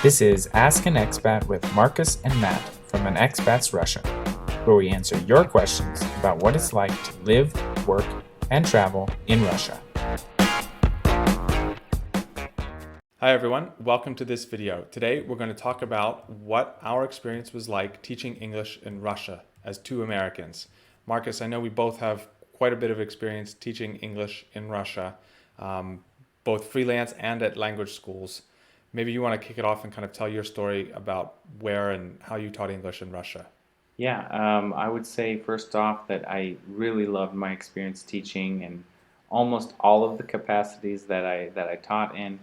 This is Ask an Expat with Marcus and Matt from An Expat's Russia, where we answer your questions about what it's like to live, work, and travel in Russia. Hi everyone, welcome to this video. Today we're going to talk about what our experience was like teaching English in Russia as two Americans. Marcus, I know we both have quite a bit of experience teaching English in Russia, both freelance and at language schools. Maybe you want to kick it off and kind of tell your story about where and how you taught English in Russia. Yeah, I would say first off that I really loved my experience teaching in almost all of the capacities that I taught in.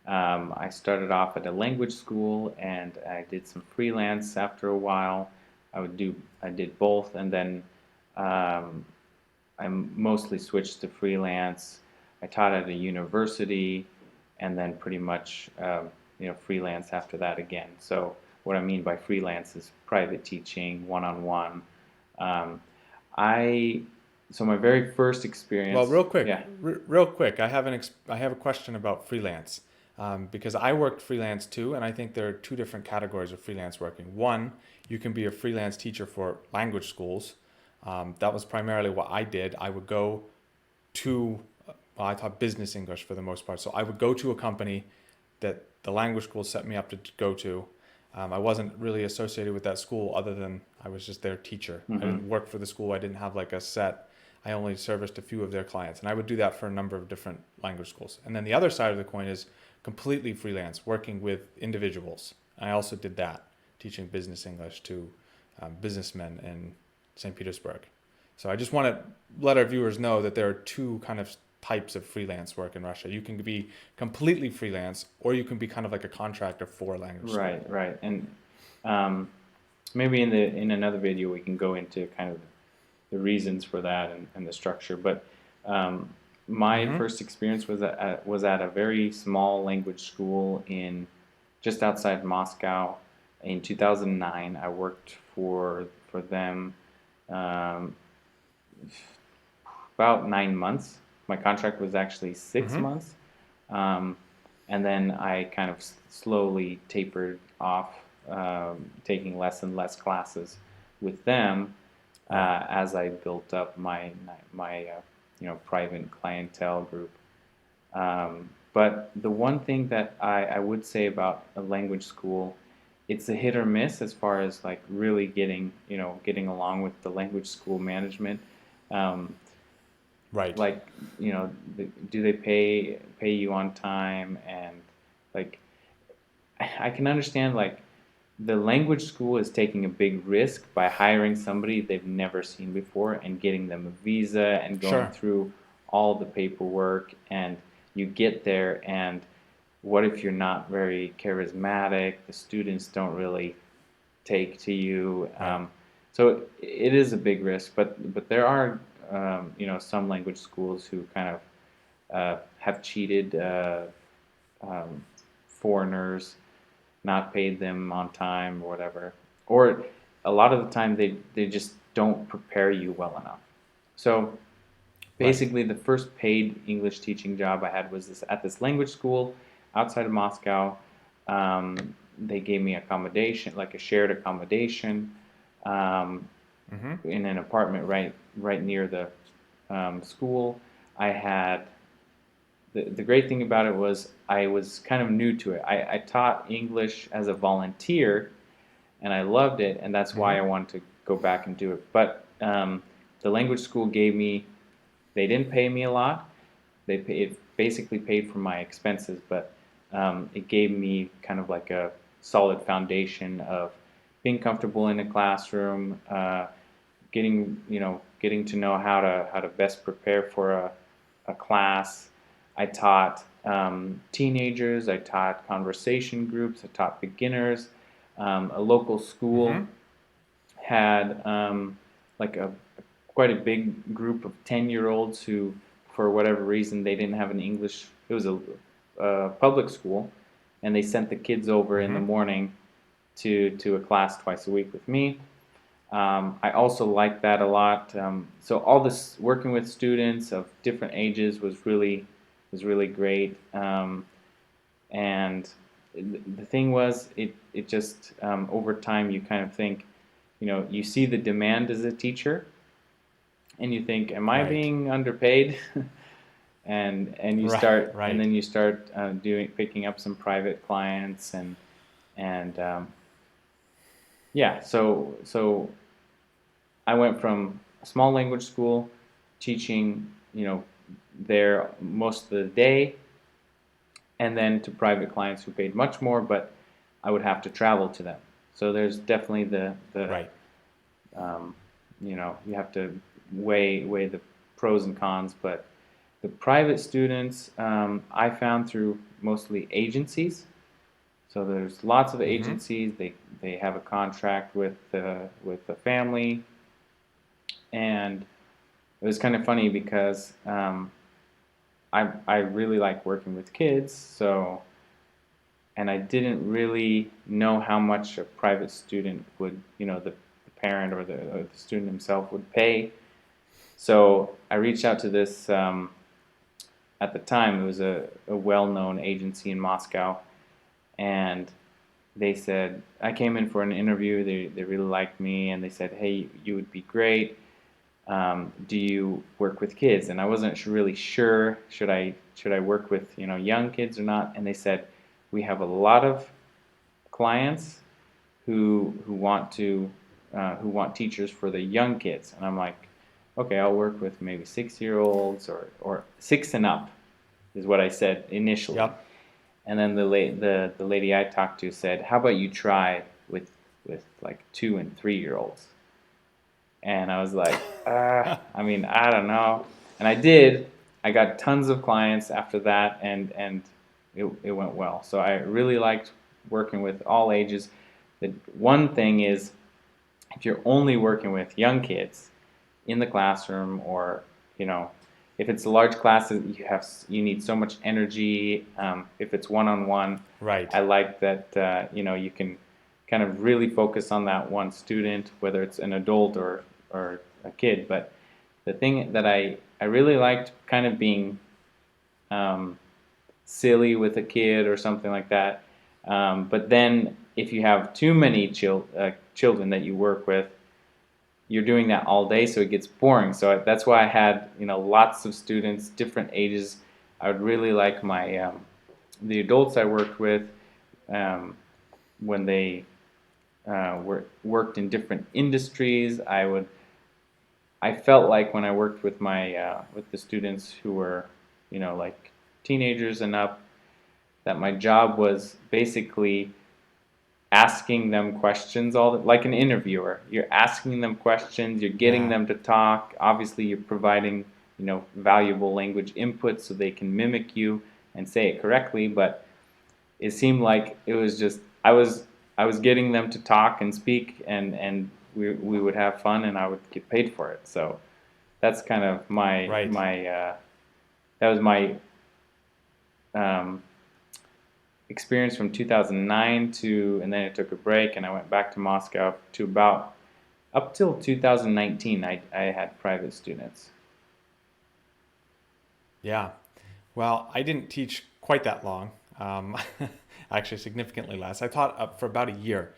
I started off at a language school and I did some freelance after a while. I did both, and then I mostly switched to freelance. I taught at a university, and then pretty much freelance after that again. So what I mean by freelance is private teaching, one-on-one. So my very first experience. Well, real quick, Yeah. real quick, I have a question about freelance, because I worked freelance too, and I think there are two different categories of freelance working. One, you can be a freelance teacher for language schools. That was primarily what I did. I would go to, I taught business English for the most part, so I would go to a company that the language school set me up to go to. I wasn't really associated with that school other than I was just their teacher. I didn't work for the school. I didn't have like a set. I only serviced a few of their clients, and I would do that for a number of different language schools. And then the other side of the coin is completely freelance, working with individuals. I also did that, teaching business English to businessmen in St. Petersburg. So I just want to let our viewers know that there are two kind of types of freelance work in Russia. You can be completely freelance, or you can be kind of like a contractor for a language school. Right. And maybe in another video we can go into kind of the reasons for that and the structure. But my first experience was at a very small language school in just outside Moscow. In 2009, I worked for them about 9 months. My contract was actually 6 months, and then I kind of slowly tapered off, taking less and less classes with them as I built up my private clientele group. But the one thing that I would say about a language school, it's a hit or miss as far as like really getting along with the language school management. Right. Like, do they pay you on time? And like, I can understand like the language school is taking a big risk by hiring somebody they've never seen before and getting them a visa and going through all the paperwork, and you get there, and what if you're not very charismatic? The students don't really take to you. So it is a big risk, but there are some language schools who kind of have cheated foreigners, not paid them on time or whatever, or a lot of the time they just don't prepare you well enough. So basically, the first paid English teaching job I had was at this language school outside of Moscow. They gave me accommodation, like a shared accommodation, in an apartment right near the school. I had the great thing about it was I was kind of new to it. I taught English as a volunteer, and I loved it, and that's why I wanted to go back and do it. But the language school they didn't pay me a lot. It basically paid for my expenses, but it gave me kind of like a solid foundation of being comfortable in a classroom, getting to know how to best prepare for a class. I taught teenagers. I taught conversation groups. I taught beginners. A local school had like quite a big group of 10-year-olds who, for whatever reason, they didn't have an English. It was a public school, and they sent the kids over in the morning to a class twice a week with me. I also liked that a lot. So all this working with students of different ages was really great. And the thing was, it just over time you kind of think, you see the demand as a teacher, and you think, am I Right. being underpaid? And you Right. start, and Right. then you start picking up some private clients, and yeah. So I went from a small language school, teaching, there most of the day, and then to private clients who paid much more, but I would have to travel to them. So there's definitely the Right. you have to weigh the pros and cons. But the private students, I found through mostly agencies. So there's lots of Mm-hmm. agencies. They have a contract with the family, and it was kind of funny because I really like working with kids. So, and I didn't really know how much a private student would, the parent or the student himself would pay. So I reached out to this, at the time, it was a well-known agency in Moscow, and they said, I came in for an interview, they really liked me, and they said, hey, you would be great. Do you work with kids? And I wasn't really sure, should I work with, young kids or not? And they said, we have a lot of clients who want teachers for the young kids. And I'm like, okay, I'll work with maybe 6-year-olds or 6 and up, is what I said initially. Yep. And then the lady I talked to said, how about you try with like 2 and 3-year-olds? And I was like, I mean, I don't know. And I did. I got tons of clients after that, and it went well. So I really liked working with all ages. The one thing is, if you're only working with young kids in the classroom, or if it's a large class, you need so much energy. If it's one-on-one, Right. I like that you can kind of really focus on that one student, whether it's an adult or a kid. But the thing that I really liked, kind of being silly with a kid or something like that. But then if you have too many children that you work with, you're doing that all day, so it gets boring. So that's why I had lots of students, different ages. I would really like my the adults I worked with, when they worked in different industries. I felt like when I worked with with the students who were like teenagers and up, that my job was basically asking them questions, like an interviewer. You're asking them questions, you're getting Yeah. them to talk. Obviously, you're providing valuable language input so they can mimic you and say it correctly. But it seemed like it was just I was getting them to talk and speak, and we would have fun, and I would get paid for it. So that's kind of Right. that was my experience from 2009 and then it took a break, and I went back to Moscow to about up till 2019. I had private students. Yeah. Well, I didn't teach quite that long. Actually, significantly less. I taught for about a year.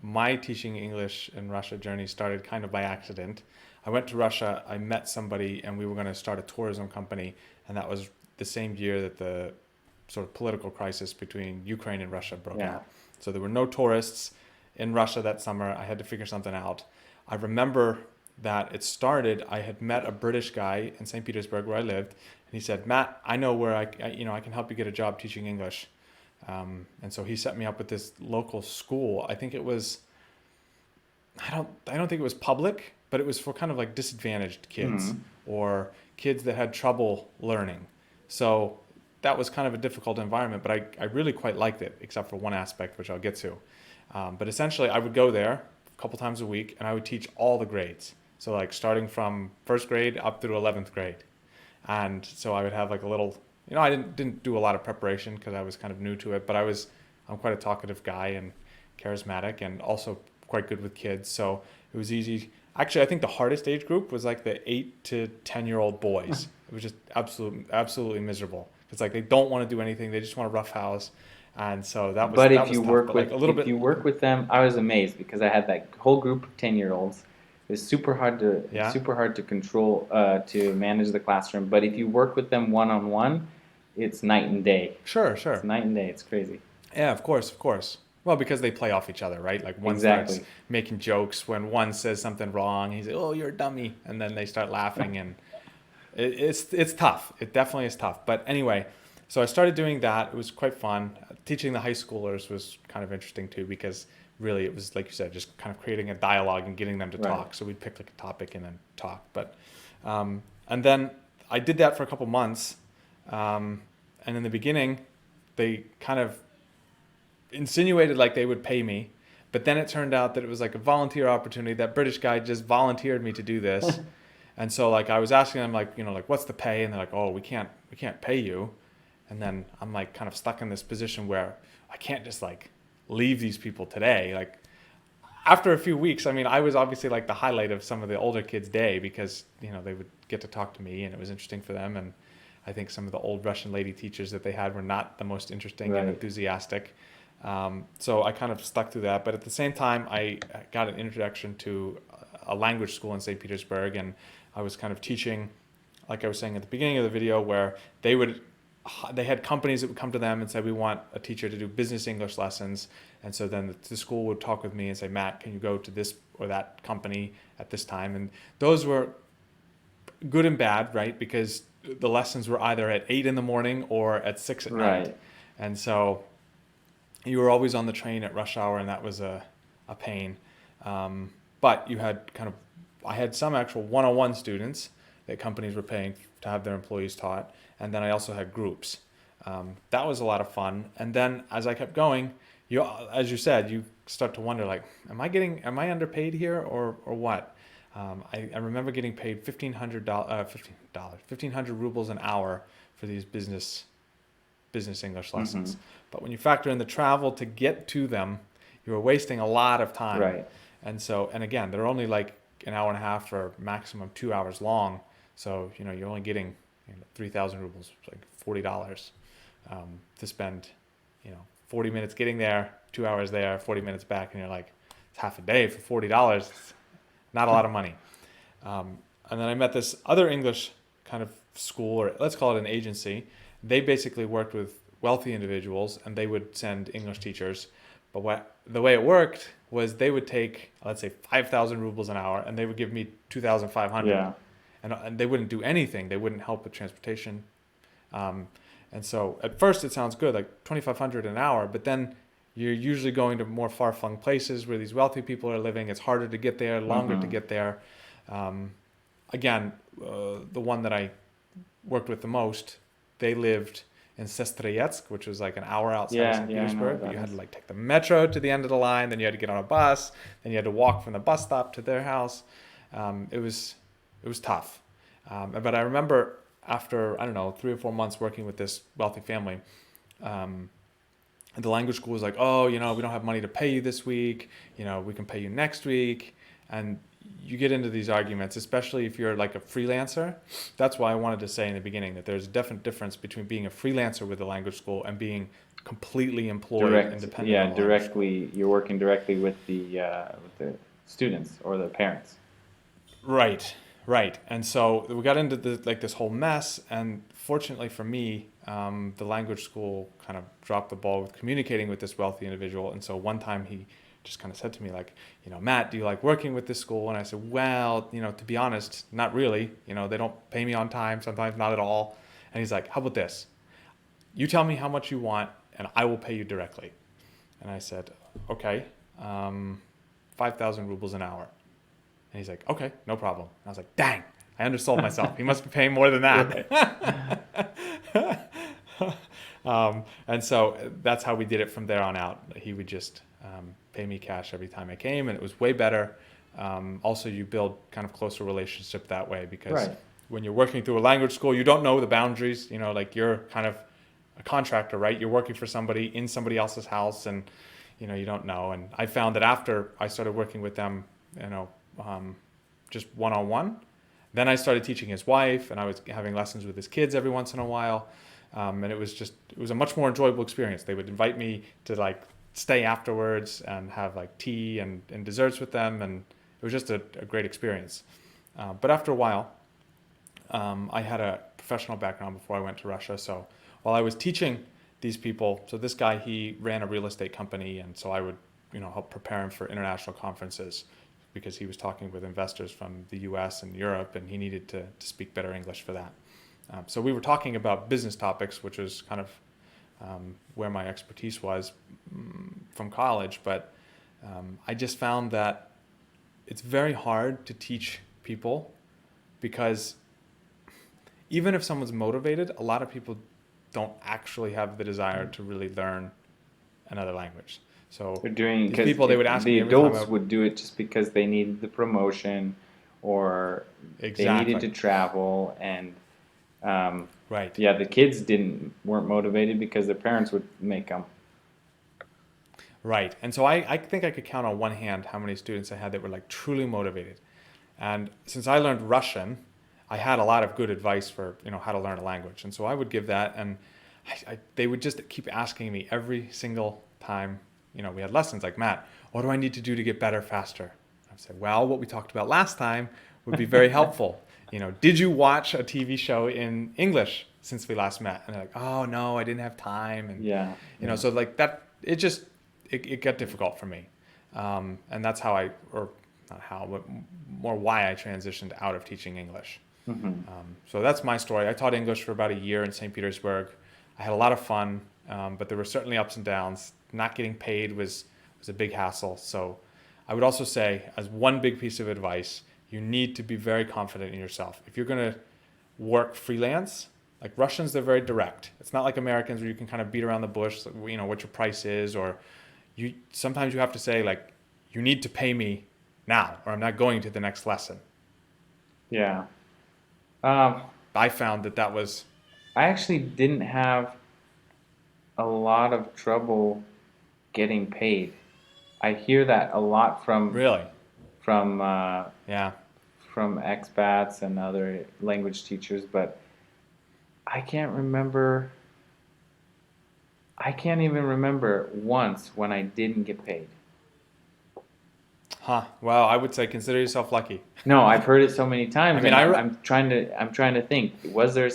My teaching English in Russia journey started kind of by accident. I went to Russia, I met somebody, and we were going to start a tourism company, and that was the same year that the sort of political crisis between Ukraine and Russia broke Yeah. out. So there were no tourists in Russia that summer. I had to figure something out. I remember that it started, I had met a British guy in St. Petersburg where I lived, and he said, Matt, I know where I can help you get a job teaching English. And so he set me up with this local school. I think it was, I don't think it was public, but it was for kind of like disadvantaged kids or kids that had trouble learning. So that was kind of a difficult environment, but I really quite liked it, except for one aspect, which I'll get to. But essentially, I would go there a couple times a week, and I would teach all the grades. So like starting from first grade up through 11th grade. And so I would have like a little, I didn't do a lot of preparation because I was kind of new to it, but I'm quite a talkative guy and charismatic and also quite good with kids. So it was easy. Actually, I think the hardest age group was like the 8 to 10-year-old boys. It was just absolutely miserable. It's like they don't want to do anything. They just want to roughhouse. And so that was But that if was you tough, work but with like a little if bit. you work with them, I was amazed because I had that whole group of 10-year-olds. It was Yeah. super hard to control, to manage the classroom. But if you work with them one on one, it's night and day. Sure, It's sure. night and day. It's crazy. Yeah, of course, of course. Well, because they play off each other, right? Like one starts Exactly. making jokes when one says something wrong. He's like, "Oh, you're a dummy," and then they start laughing, and it's tough. It definitely is tough. But anyway, so I started doing that. It was quite fun. Teaching the high schoolers was kind of interesting too because really it was like you said, just kind of creating a dialogue and getting them to Right. talk. So we'd pick like a topic and then talk. But and then I did that for a couple months, and in the beginning, they kind of insinuated like they would pay me. But then it turned out that it was like a volunteer opportunity. That British guy just volunteered me to do this. And so like I was asking them like, like what's the pay? And they're like, oh, we can't pay you. And then I'm like kind of stuck in this position where I can't just like leave these people today. Like after a few weeks, I mean, I was obviously like the highlight of some of the older kids' day because, they would get to talk to me and it was interesting for them. And I think some of the old Russian lady teachers that they had were not the most interesting and Right. enthusiastic. So I kind of stuck to that. But at the same time, I got an introduction to a language school in St. Petersburg, and I was kind of teaching, like I was saying at the beginning of the video, where they had companies that would come to them and say, we want a teacher to do business English lessons. And so then the school would talk with me and say, Matt, can you go to this or that company at this time? And those were good and bad, right? Because the lessons were either at 8 in the morning or at 6 at night. Right. And so you were always on the train at rush hour, and that was a pain. But you had I had some actual one-on-one students that companies were paying to have their employees taught. And then I also had groups. That was a lot of fun. And then as I kept going, as you said, you start to wonder, like, am I underpaid here or what? I remember getting paid $1,500 rubles an hour for these business English lessons. Mm-hmm. But when you factor in the travel to get to them, you were wasting a lot of time. Right. And again, they're only like an hour and a half or maximum 2 hours long. So, you're only getting 3,000 rubles, like $40, to spend, 40 minutes getting there, 2 hours there, 40 minutes back. And you're like, it's half a day for $40. It's not a lot of money. And then I met this other English kind of school, or let's call it an agency. They basically worked with wealthy individuals and they would send English teachers. But the way it worked was they would take, let's say, 5,000 rubles an hour and they would give me 2,500. Yeah. And they wouldn't do anything. They wouldn't help with transportation. And so at first it sounds good, like 2,500 an hour, but then you're usually going to more far-flung places where these wealthy people are living. It's harder to get there, longer to get there. Again, the one that I worked with the most, they lived in Sestreyetsk, which was like an hour outside of St. Petersburg. You had to like take the metro to the end of the line, then you had to get on a bus, then you had to walk from the bus stop to their house. It was tough. But I remember after, 3 or 4 months working with this wealthy family, the language school was like, oh, we don't have money to pay you this week. We can pay you next week. And you get into these arguments, especially if you're like a freelancer. That's why I wanted to say in the beginning that there's a definite difference between being a freelancer with the language school and being completely employed and dependent. Yeah, on directly. You're working directly with the students or the parents. Right. And so we got into this whole mess. And fortunately for me, the language school kind of dropped the ball with communicating with this wealthy individual. And so one time he just kind of said to me, like, Matt, do you like working with this school? And I said, well, to be honest, not really. They don't pay me on time, sometimes not at all. And he's like, how about this? You tell me how much you want and I will pay you directly. And I said, okay, 5,000 rubles an hour. And he's like, okay, no problem. And I was like, dang, I undersold myself. He must be paying more than that. And so that's how we did it from there on out. He would just pay me cash every time I came, and it was way better. Also, you build kind of closer relationship that way because when you're working through a language school, you don't know the boundaries. Like you're kind of a contractor, right? You're working for somebody in somebody else's house, and you don't know. And I found that after I started working with them, just one-on-one, then I started teaching his wife, and I was having lessons with his kids every once in a while. And it was a much more enjoyable experience. They would invite me to like stay afterwards and have like tea and desserts with them, and it was just a great experience. But after a while, I had a professional background before I went to Russia. So while I was teaching these people, so this guy, he ran a real estate company, and so I would, help prepare him for international conferences because he was talking with investors from the US and Europe, and he needed to speak better English for that. So we were talking about business topics, which was kind of where my expertise was from college, but I just found that it's very hard to teach people because even if someone's motivated, a lot of people don't actually have the desire to really learn another language. So They're doing, these people, they would ask the me every time adults would do it just because they needed the promotion or they Exactly. needed to travel, and Right. yeah, the kids weren't motivated because their parents would make them. Right. And so I think I could count on one hand how many students I had that were like truly motivated. And since I learned Russian, I had a lot of good advice for, how to learn a language. And so I would give that, and they would just keep asking me every single time, we had lessons like, Matt, what do I need to do to get better faster? I said, well, what we talked about last time would be very helpful. Did you watch a TV show in English since we last met? And they're like, oh no, I didn't have time. And Yeah. so like that, it got difficult for me. And that's how or not how, but more why I transitioned out of teaching English. So that's my story. I taught English for about a year in St. Petersburg. I had a lot of fun, but there were certainly ups and downs. Not getting paid was a big hassle. So I would also say, as one big piece of advice, you need to be very confident in yourself. If you're going to work freelance, like Russians, they're very direct. It's not like Americans where you can kind of beat around the bush, what your price is, or sometimes you have to say like, you need to pay me now, or I'm not going to the next lesson. Yeah. I found that was... I actually didn't have a lot of trouble getting paid. I hear that a lot from Really? Yeah, from expats and other language teachers, but I can't even remember once when I didn't get paid. Huh. Well, I would say consider yourself lucky. No, I've heard it so many times. I mean, I'm trying to think. Was there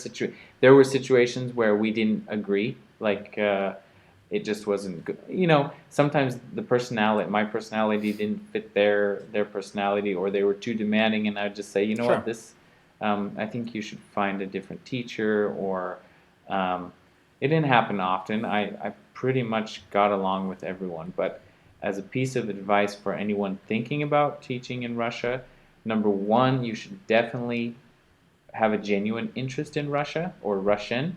there were situations where we didn't agree, like it just wasn't good. Sometimes my personality didn't fit their personality, or they were too demanding, and I'd just say, Sure. what, this, I think you should find a different teacher, or it didn't happen often. I pretty much got along with everyone, but as a piece of advice for anyone thinking about teaching in Russia, number one, you should definitely have a genuine interest in Russia or Russian.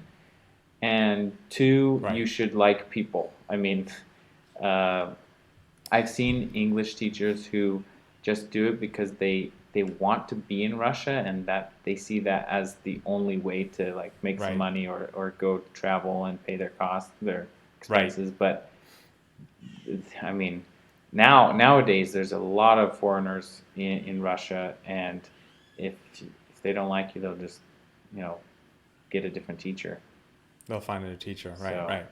And two, Right. You should like people. I mean, I've seen English teachers who just do it because they want to be in Russia, and that they see that as the only way to like make Right. some money or go travel and pay their costs, their expenses. But I mean, nowadays there's a lot of foreigners in Russia, and if they don't like you, they'll just get a different teacher. They'll find a new teacher. Right. So- Right.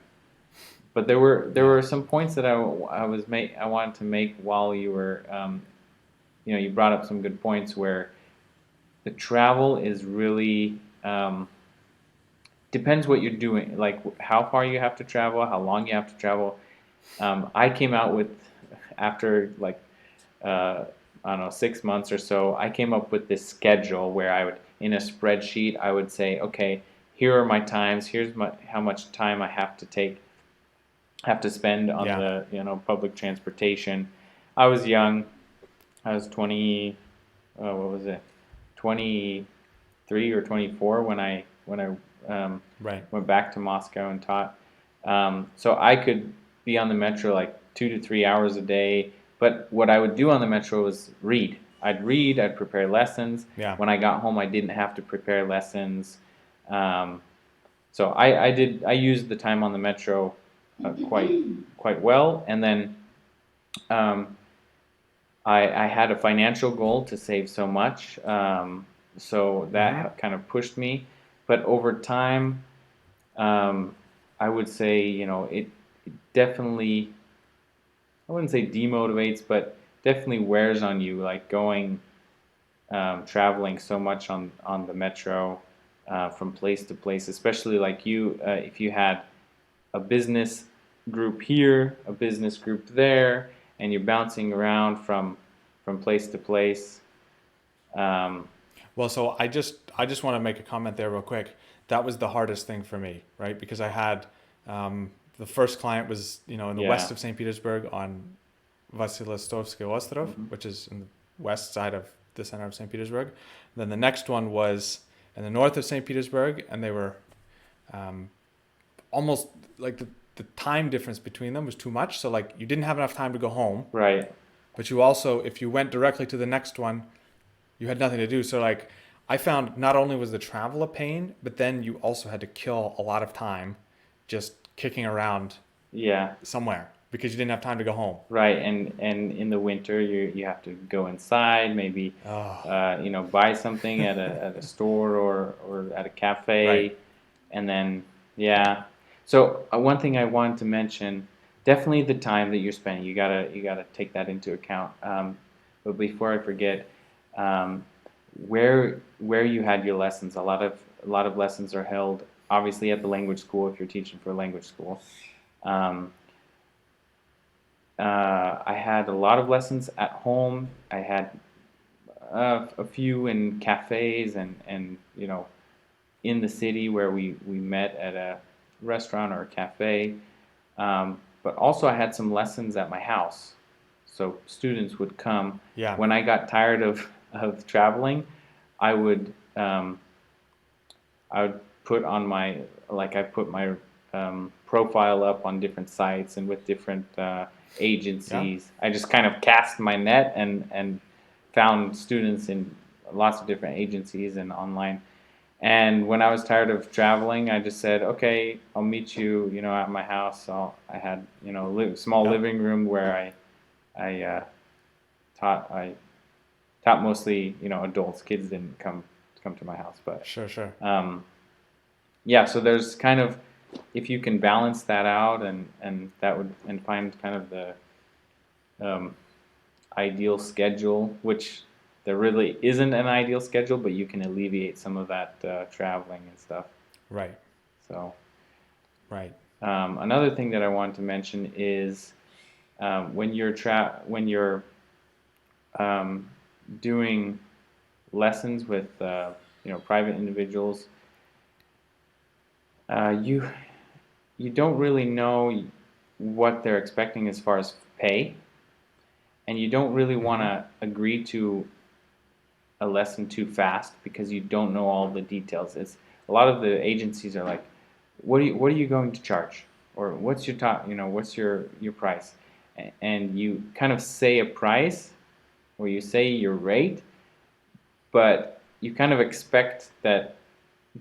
But there were some points that I wanted to make while you were you brought up some good points where the travel is really depends what you're doing, like how far you have to travel, how long you have to travel. I came out with, after like I don't know, 6 months or so, I came up with this schedule where I would, in a spreadsheet, I would say, okay, here are my times, here's how much time I have to spend on Yeah. the public transportation. I was young. I was 23 or 24 when I Right. went back to Moscow and taught. So I could be on the metro like 2 to 3 hours a day. But what I would do on the metro was read. I'd read. I'd prepare lessons. Yeah. When I got home, I didn't have to prepare lessons. So I used the time on the metro quite well, and then I had a financial goal to save so much, so that kind of pushed me. But over time, I would say, it definitely, I wouldn't say demotivates, but definitely wears on you, like going, traveling so much on the metro, from place to place, especially like if you had a business group here, a business group there, and you're bouncing around from place to place. Um, Well, so I just want to make a comment there real quick. That was the hardest thing for me, right? Because I had the first client was in the west yeah. of St. Petersburg on Vasilistovsky Ostrov, Hmm. which is in the west side of the center of St. Petersburg. Then the next one was in the north of St. Petersburg, and they were um, almost like the time difference between them was too much. So like you didn't have enough time to go home, Right. but you also, if you went directly to the next one, you had nothing to do. So like I found not only was the travel a pain, but then you also had to kill a lot of time just kicking around Yeah. somewhere because you didn't have time to go home. Right. And in the winter, you have to go inside, maybe, Oh, buy something at a store or at a right. cafe, and then yeah. So one thing I wanted to mention, definitely the time that you're spending. You gotta take that into account. But before I forget, um, where you had your lessons, a lot of lessons are held obviously at the language school if you're teaching for a language school. Um, I had a lot of lessons at home. I had a few in cafes and in the city where we met at a restaurant or a cafe. But also I had some lessons at my house. So students would come. Yeah. When I got tired of traveling, I would um, I would put on my like I put my profile up on different sites and with different Yeah. agencies. I just kind of cast my net and found students in lots of different agencies and online. And when I was tired of traveling, I just said, okay, I'll meet you, at my house. So I had, small Yeah. living room where I taught. I taught mostly, adults. Kids didn't come to my house, but Sure, sure. yeah. So there's kind of, if you can balance that out and that would and find kind of the um, ideal schedule, which there really isn't an ideal schedule, but you can alleviate some of that traveling and stuff. Right. So Right. another thing that I wanted to mention is when you're um, doing lessons with private individuals, you don't really know what they're expecting as far as pay, and you don't really want Mm-hmm. to agree to a lesson too fast because you don't know all the details. It's a lot of the agencies are like, what are you going to charge, or what's your top, what's your price, and you kind of say a price or you say your rate, but you kind of expect that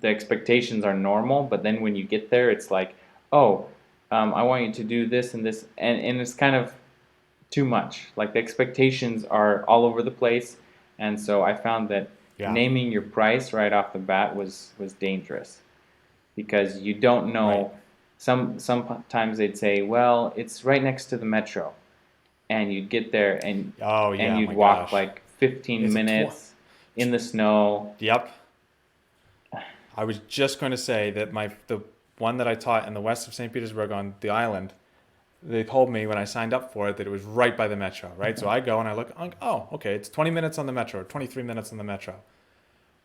the expectations are normal, but then when you get there, it's like, oh, I want you to do this and this, and it's kind of too much. Like the expectations are all over the place, and so I found that Yeah. naming your price right off the bat was dangerous because you don't Right. know. Sometimes they'd say, well, it's right next to the metro, and you'd get there Oh and yeah. you'd My walk gosh. like 15 It's a minutes in the snow. Yep. I was just going to say that the one that I taught in the west of St. Petersburg on the island, they told me when I signed up for it that it was right by the metro, right? So I go and I look, oh, okay, it's 20 minutes on the metro, 23 minutes on the metro.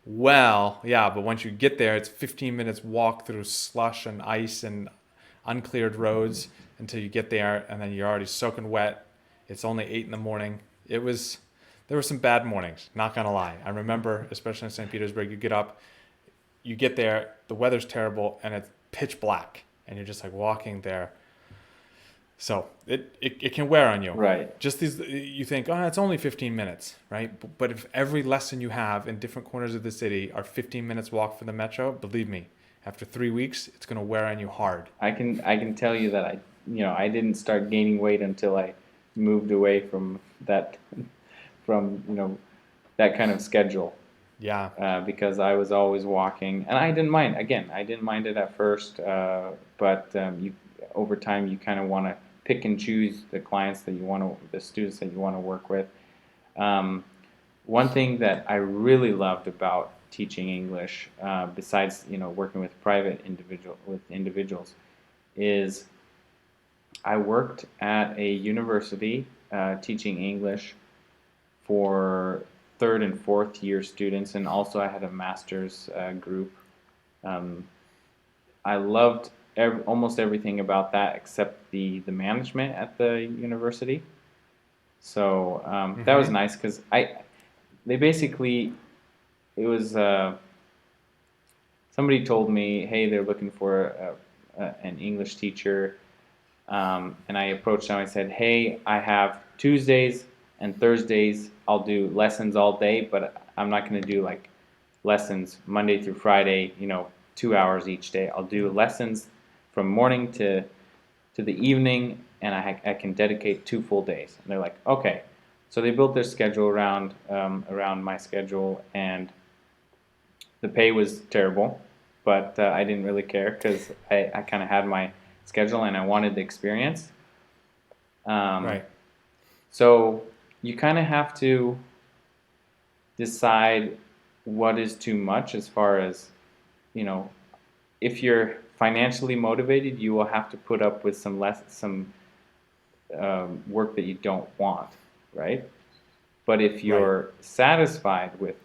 Well, yeah, but once you get there, it's 15 minutes walk through slush and ice and uncleared roads until you get there, and then you're already soaking wet. It's only 8 in the morning. There were some bad mornings, not gonna lie. I remember, especially in St. Petersburg, you get up, you get there, the weather's terrible, and it's pitch black, and you're just like walking there. So it can wear on you. Right. Just these, you think, oh, it's only 15 minutes, right? But if every lesson you have in different corners of the city are 15 minutes walk for the metro, believe me, after 3 weeks, it's going to wear on you hard. I can tell you that I didn't start gaining weight until I moved away from that from that kind of schedule. Yeah. Because I was always walking, and I didn't mind. Again, I didn't mind it at first, but you over time you kind of want to pick and choose the clients that you want to, the students that you want to work with. One thing that I really loved about teaching English, besides working with individuals, is I worked at a university teaching English for third and fourth year students, and also I had a master's group. I loved almost everything about that except the management at the university. So that was nice because they basically, it was somebody told me, hey, they're looking for an English teacher, and I approached them. I said, hey, I have Tuesdays and Thursdays. I'll do lessons all day, but I'm not going to do like lessons Monday through Friday, 2 hours each day. I'll do lessons from morning to the evening, and I can dedicate 2 full days. And they're like, okay. So they built their schedule around my schedule, and the pay was terrible, but I didn't really care because I kind of had my schedule and I wanted the experience. Right. So you kind of have to decide what is too much as far as, if you're financially motivated, you will have to put up with some work that you don't want, right? But if you're satisfied with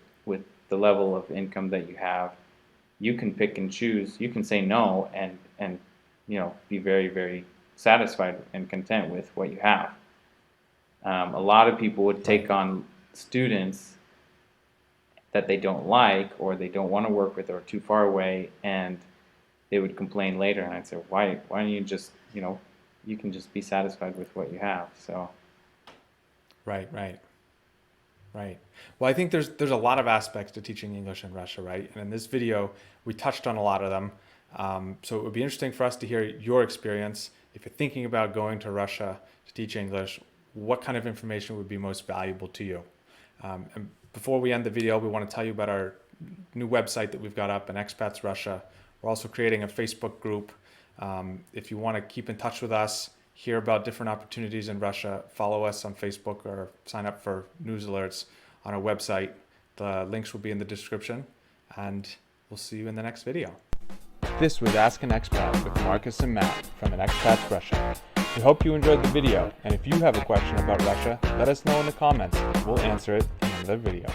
the level of income that you have, you can pick and choose. You can say no and be very, very satisfied and content with what you have. A lot of people would take on students that they don't like or they don't want to work with or are too far away, and they would complain later, and I'd say, why don't you just, you can just be satisfied with what you have. So Right. Well, I think there's a lot of aspects to teaching English in Russia, right? And in this video, we touched on a lot of them. So it would be interesting for us to hear your experience. If you're thinking about going to Russia to teach English, what kind of information would be most valuable to you? And before we end the video, we want to tell you about our new website that we've got up in Expats Russia. We're also creating a Facebook group. If you want to keep in touch with us, hear about different opportunities in Russia, follow us on Facebook or sign up for news alerts on our website. The links will be in the description, and we'll see you in the next video. This was Ask an Expat with Marcus and Matt from an Expats Russia. We hope you enjoyed the video, and if you have a question about Russia, let us know in the comments. We'll answer it in another video.